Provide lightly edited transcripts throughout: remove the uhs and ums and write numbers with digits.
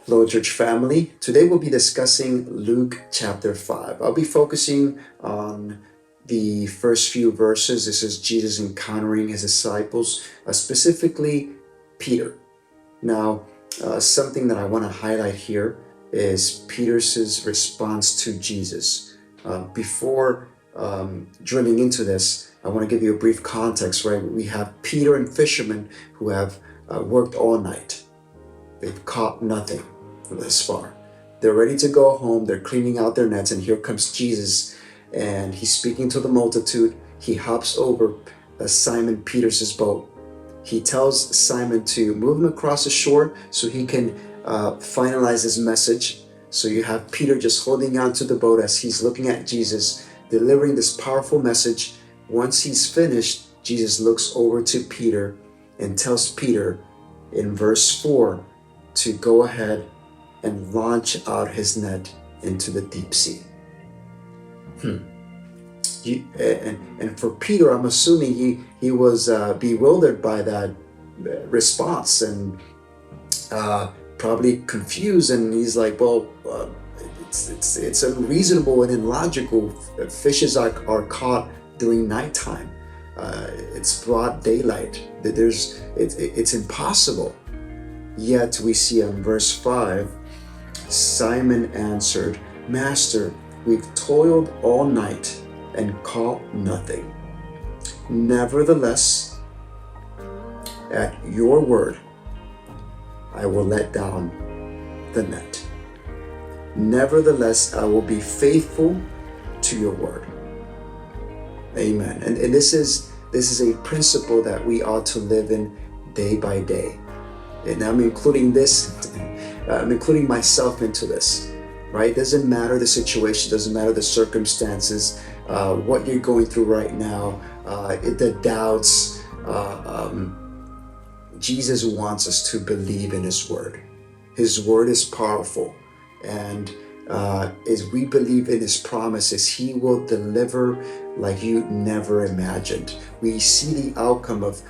Hello, church family. Today we'll be discussing Luke chapter 5. I'll be focusing on the first few verses. This is Jesus encountering his disciples, specifically Peter. Now, something that I want to highlight here is Peter's response to Jesus. Before drilling into this, I want to give you a brief context, right? We have Peter and fishermen who have worked all night. They've caught nothing this far. They're ready to go home. They're cleaning out their nets, and here comes Jesus, and he's speaking to the multitude. He hops over Simon Peter's boat. He tells Simon to move him across the shore so he can finalize his message. So you have Peter just holding on to the boat as he's looking at Jesus, delivering this powerful message. Once he's finished, Jesus looks over to Peter and tells Peter in verse 4 to go ahead and launch out his net into the deep sea. And for Peter, I'm assuming he was bewildered by that response and probably confused, and he's like, well, it's unreasonable and illogical. Fishes are caught during nighttime. It's broad daylight. It's impossible. Yet we see in verse 5, Simon answered, "Master, we've toiled all night and caught nothing. Nevertheless, at your word, I will let down the net. Nevertheless, I will be faithful to your word." Amen. And this is a principle that we ought to live in day by day. And I'm including myself into this, right? It doesn't matter the situation, doesn't matter the circumstances, what you're going through right now, the doubts. Jesus wants us to believe in his word. His word is powerful. And as we believe in his promises, he will deliver like you never imagined. We see the outcome of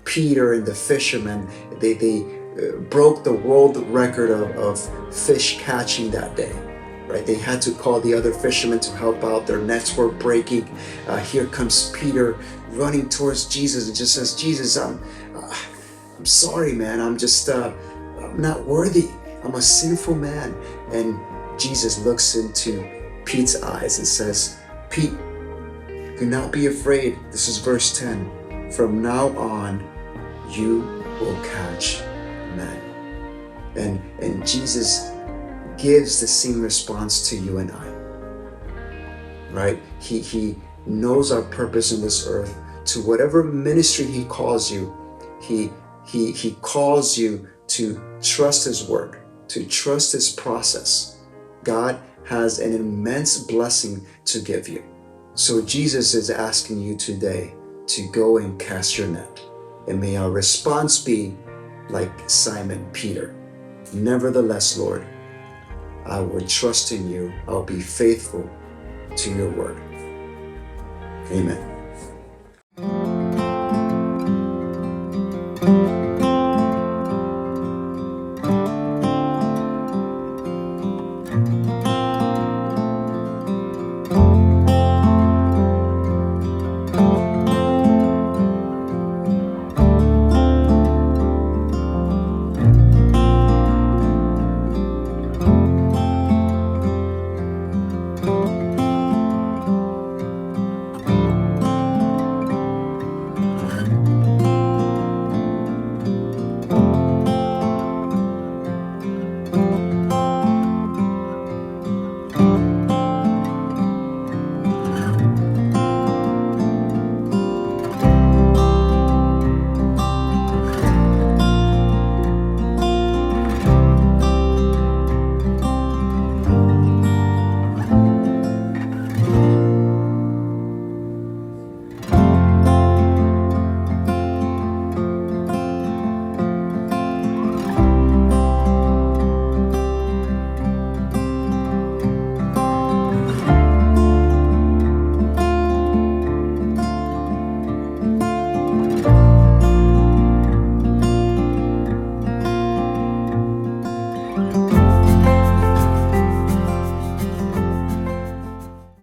Peter and the fishermen. They broke the world record of fish catching that day, right? They had to call the other fishermen to help out. Their nets were breaking. Here comes Peter running towards Jesus and just says, "Jesus, I'm sorry, man. I'm not worthy. I'm a sinful man." And Jesus looks into Pete's eyes and says, "Pete, do not be afraid." This is verse 10. "From now on, you will catch men." And Jesus gives the same response to you and I, right? He knows our purpose in this earth. To whatever ministry he calls you, he calls you to trust his word, to trust his process. God has an immense blessing to give you. So Jesus is asking you today to go and cast your net. And may our response be like Simon Peter. "Nevertheless, Lord, I will trust in you. I'll be faithful to your word." Amen.